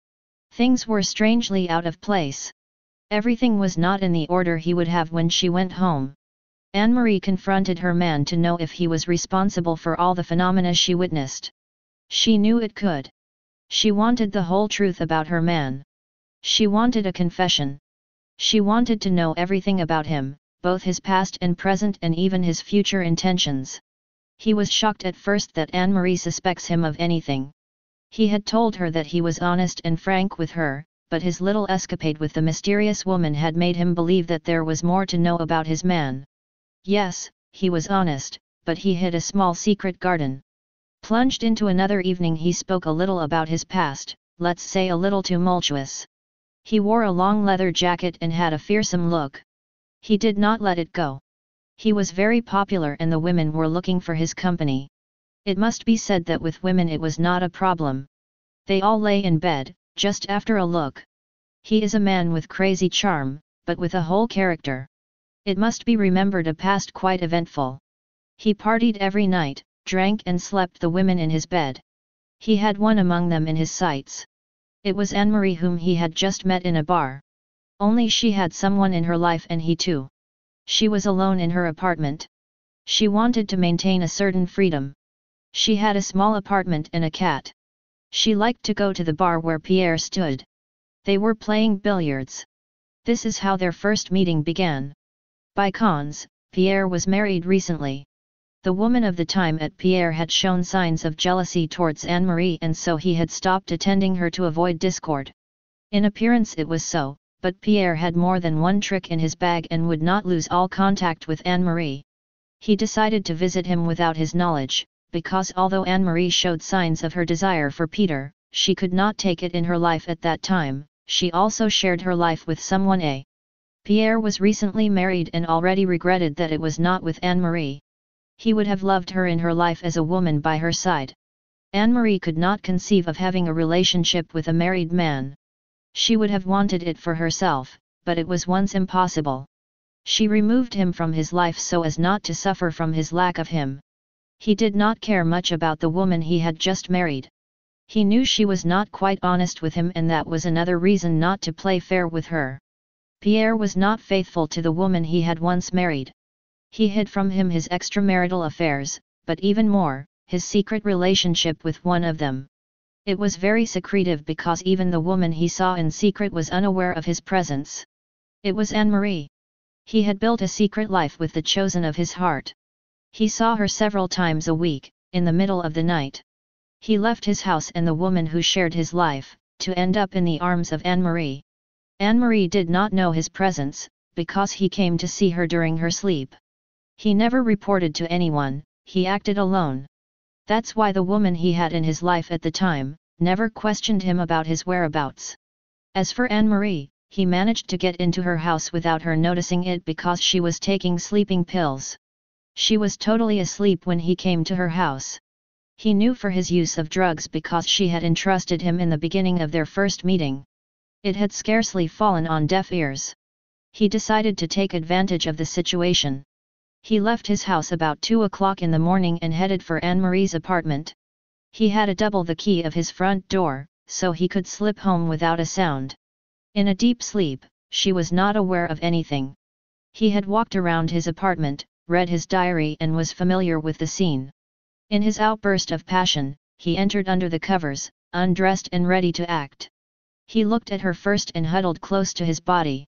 Things were strangely out of place. Everything was not in the order he would have when she went home. Anne-Marie confronted her man to know if he was responsible for all the phenomena she witnessed. She knew it could. She wanted the whole truth about her man. She wanted a confession. She wanted to know everything about him, both his past and present and even his future intentions. He was shocked at first that Anne-Marie suspects him of anything. He had told her that he was honest and frank with her, but his little escapade with the mysterious woman had made him believe that there was more to know about his man. Yes, he was honest, but he hid a small secret garden. Plunged into another evening he spoke a little about his past, let's say a little tumultuous. He wore a long leather jacket and had a fearsome look. He did not let it go. He was very popular and the women were looking for his company. It must be said that with women it was not a problem. They all lay in bed, just after a look. He is a man with crazy charm, but with a whole character. It must be remembered a past quite eventful. He partied every night, drank and slept the women in his bed. He had one among them in his sights. It was Anne-Marie whom he had just met in a bar. Only she had someone in her life and he too. She was alone in her apartment. She wanted to maintain a certain freedom. She had a small apartment and a cat. She liked to go to the bar where Pierre stood. They were playing billiards. This is how their first meeting began. By cons, Pierre was married recently. The woman of the time at Pierre had shown signs of jealousy towards Anne-Marie and so he had stopped attending her to avoid discord. In appearance it was so, but Pierre had more than one trick in his bag and would not lose all contact with Anne-Marie. He decided to visit him without his knowledge, because although Anne-Marie showed signs of her desire for Peter, she could not take it in her life at that time. She also shared her life with someone. Pierre was recently married and already regretted that it was not with Anne-Marie. He would have loved her in her life as a woman by her side. Anne-Marie could not conceive of having a relationship with a married man. She would have wanted it for herself, but it was once impossible. She removed him from his life so as not to suffer from his lack of him. He did not care much about the woman he had just married. He knew she was not quite honest with him, and that was another reason not to play fair with her. Pierre was not faithful to the woman he had once married. He hid from him his extramarital affairs, but even more, his secret relationship with one of them. It was very secretive because even the woman he saw in secret was unaware of his presence. It was Anne-Marie. He had built a secret life with the chosen of his heart. He saw her several times a week, in the middle of the night. He left his house and the woman who shared his life, to end up in the arms of Anne-Marie. Anne-Marie did not know his presence, because he came to see her during her sleep. He never reported to anyone, he acted alone. That's why the woman he had in his life at the time, never questioned him about his whereabouts. As for Anne-Marie, he managed to get into her house without her noticing it because she was taking sleeping pills. She was totally asleep when he came to her house. He knew for his use of drugs because she had entrusted him in the beginning of their first meeting. It had scarcely fallen on deaf ears. He decided to take advantage of the situation. He left his house about 2 o'clock in the morning and headed for Anne-Marie's apartment. He had a double the key of his front door, so he could slip home without a sound. In a deep sleep, she was not aware of anything. He had walked around his apartment, read his diary and was familiar with the scene. In his outburst of passion, he entered under the covers, undressed and ready to act. He looked at her first and huddled close to his body.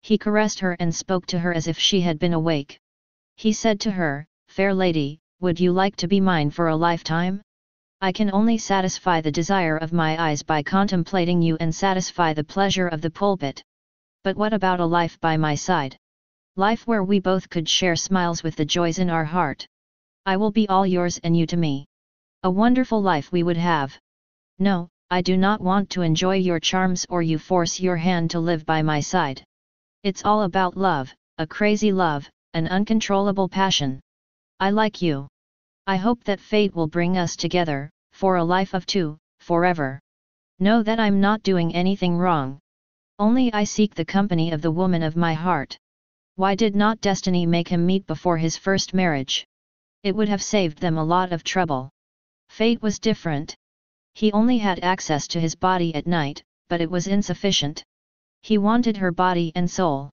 He caressed her and spoke to her as if she had been awake. He said to her, "Fair lady, would you like to be mine for a lifetime? I can only satisfy the desire of my eyes by contemplating you and satisfy the pleasure of the pulpit. But what about a life by my side? Life where we both could share smiles with the joys in our heart. I will be all yours and you to me. A wonderful life we would have. No, I do not want to enjoy your charms or you force your hand to live by my side. It's all about love, a crazy love, an uncontrollable passion. I like you. I hope that fate will bring us together, for a life of two, forever. Know that I'm not doing anything wrong. Only I seek the company of the woman of my heart." Why did not destiny make him meet before his first marriage? It would have saved them a lot of trouble. Fate was different. He only had access to his body at night, but it was insufficient. He wanted her body and soul.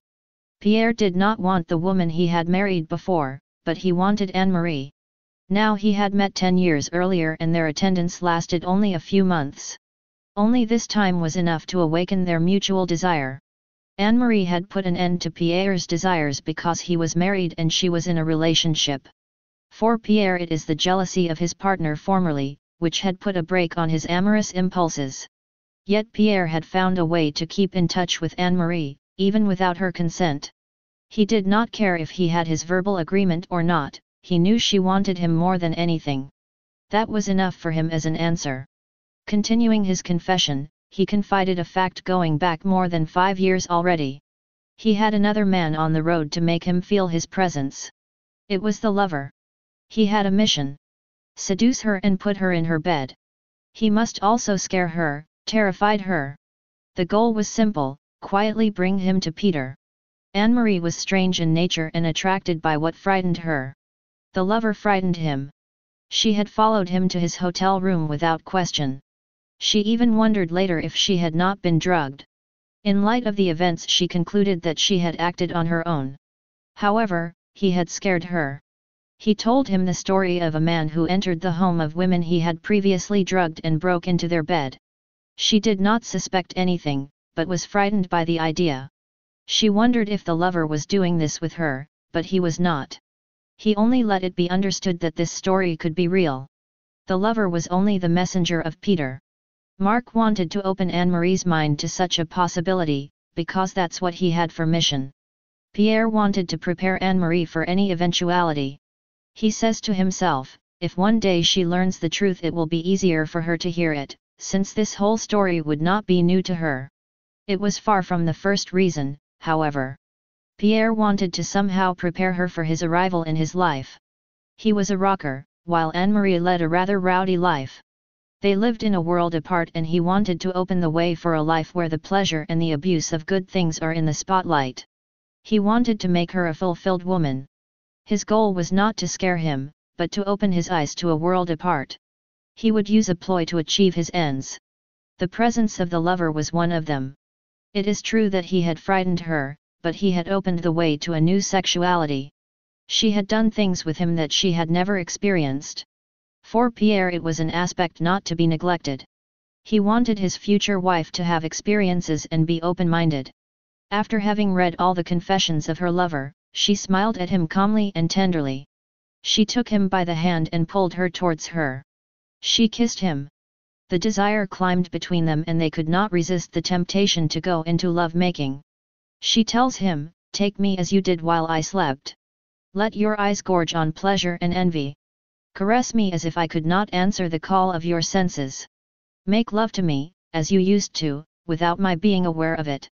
Pierre did not want the woman he had married before, but he wanted Anne-Marie. Now he had met 10 years earlier and their attendance lasted only a few months. Only this time was enough to awaken their mutual desire. Anne-Marie had put an end to Pierre's desires because he was married and she was in a relationship. For Pierre it is the jealousy of his partner formerly, which had put a brake on his amorous impulses. Yet Pierre had found a way to keep in touch with Anne-Marie, even without her consent. He did not care if he had his verbal agreement or not, he knew she wanted him more than anything. That was enough for him as an answer. Continuing his confession, he confided a fact going back more than 5 years already. He had another man on the road to make him feel his presence. It was the lover. He had a mission. Seduce her and put her in her bed. He must also scare her, terrified her. The goal was simple, quietly bring him to Peter. Anne-Marie was strange in nature and attracted by what frightened her. The lover frightened him. She had followed him to his hotel room without question. She even wondered later if she had not been drugged. In light of the events she concluded that she had acted on her own. However, he had scared her. He told him the story of a man who entered the home of women he had previously drugged and broke into their bed. She did not suspect anything, but was frightened by the idea. She wondered if the lover was doing this with her, but he was not. He only let it be understood that this story could be real. The lover was only the messenger of Peter. Mark wanted to open Anne-Marie's mind to such a possibility, because that's what he had for mission. Pierre wanted to prepare Anne-Marie for any eventuality. He says to himself, if one day she learns the truth it will be easier for her to hear it, since this whole story would not be new to her. It was far from the first reason, however. Pierre wanted to somehow prepare her for his arrival in his life. He was a rocker, while Anne-Marie led a rather rowdy life. They lived in a world apart and he wanted to open the way for a life where the pleasure and the abuse of good things are in the spotlight. He wanted to make her a fulfilled woman. His goal was not to scare him, but to open his eyes to a world apart. He would use a ploy to achieve his ends. The presence of the lover was one of them. It is true that he had frightened her, but he had opened the way to a new sexuality. She had done things with him that she had never experienced. For Pierre it was an aspect not to be neglected. He wanted his future wife to have experiences and be open-minded. After having read all the confessions of her lover, she smiled at him calmly and tenderly. She took him by the hand and pulled her towards her. She kissed him. The desire climbed between them and they could not resist the temptation to go into love-making. She tells him, "Take me as you did while I slept. Let your eyes gorge on pleasure and envy. Caress me as if I could not answer the call of your senses. Make love to me, as you used to, without my being aware of it.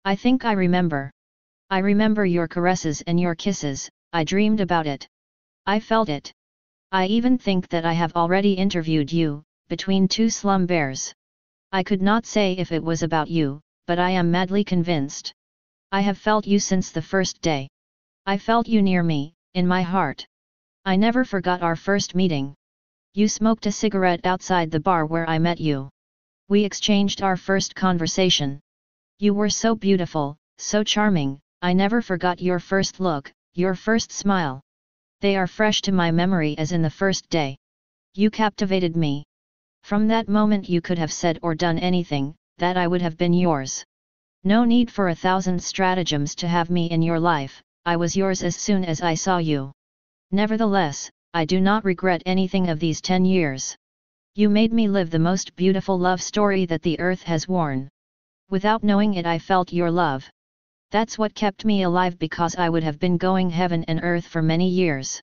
I think I remember. I remember your caresses and your kisses, I dreamed about it. I felt it. I even think that I have already interviewed you, between two slum bears. I could not say if it was about you, but I am madly convinced. I have felt you since the first day. I felt you near me, in my heart. I never forgot our first meeting. You smoked a cigarette outside the bar where I met you. We exchanged our first conversation. You were so beautiful, so charming, I never forgot your first look, your first smile. They are fresh to my memory as in the first day. You captivated me. From that moment you could have said or done anything, that I would have been yours. No need for 1,000 stratagems to have me in your life, I was yours as soon as I saw you. Nevertheless, I do not regret anything of these 10 years. You made me live the most beautiful love story that the earth has worn. Without knowing it I felt your love. That's what kept me alive because I would have been going heaven and earth for many years.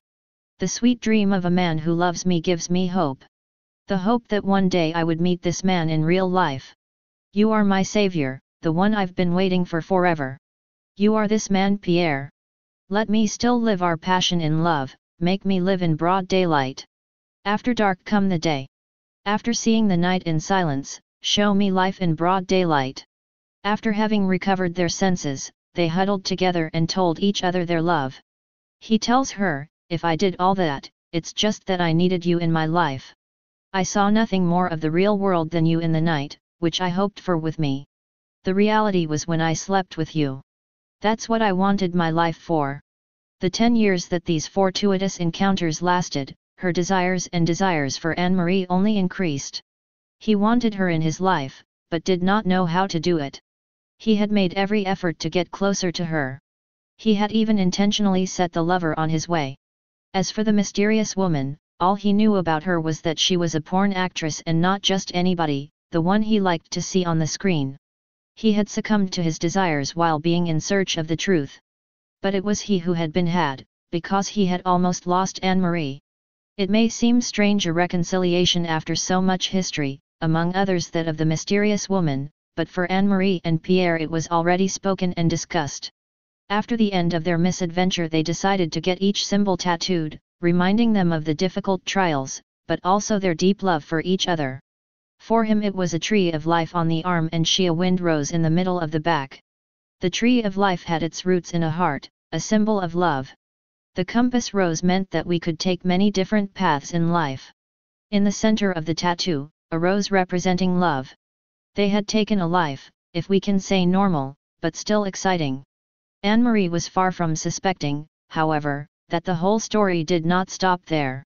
The sweet dream of a man who loves me gives me hope. The hope that one day I would meet this man in real life. You are my savior, the one I've been waiting for forever. You are this man, Pierre. Let me still live our passion in love, make me live in broad daylight. After dark come the day. After seeing the night in silence, show me life in broad daylight. After having recovered their senses, they huddled together and told each other their love. He tells her, if I did all that, it's just that I needed you in my life. I saw nothing more of the real world than you in the night, which I hoped for with me. The reality was when I slept with you. That's what I wanted my life for. The 10 years that these fortuitous encounters lasted, her desires and desires for Anne-Marie only increased. He wanted her in his life, but did not know how to do it. He had made every effort to get closer to her. He had even intentionally set the lover on his way. As for the mysterious woman, all he knew about her was that she was a porn actress and not just anybody, the one he liked to see on the screen. He had succumbed to his desires while being in search of the truth. But it was he who had been had, because he had almost lost Anne-Marie. It may seem strange a reconciliation after so much history, among others that of the mysterious woman, but for Anne-Marie and Pierre it was already spoken and discussed. After the end of their misadventure they decided to get each symbol tattooed, reminding them of the difficult trials, but also their deep love for each other. For him it was a tree of life on the arm and she a wind rose in the middle of the back. The tree of life had its roots in a heart, a symbol of love. The compass rose meant that we could take many different paths in life. In the center of the tattoo, a rose representing love. They had taken a life, if we can say normal, but still exciting. Anne-Marie was far from suspecting, however, that the whole story did not stop there.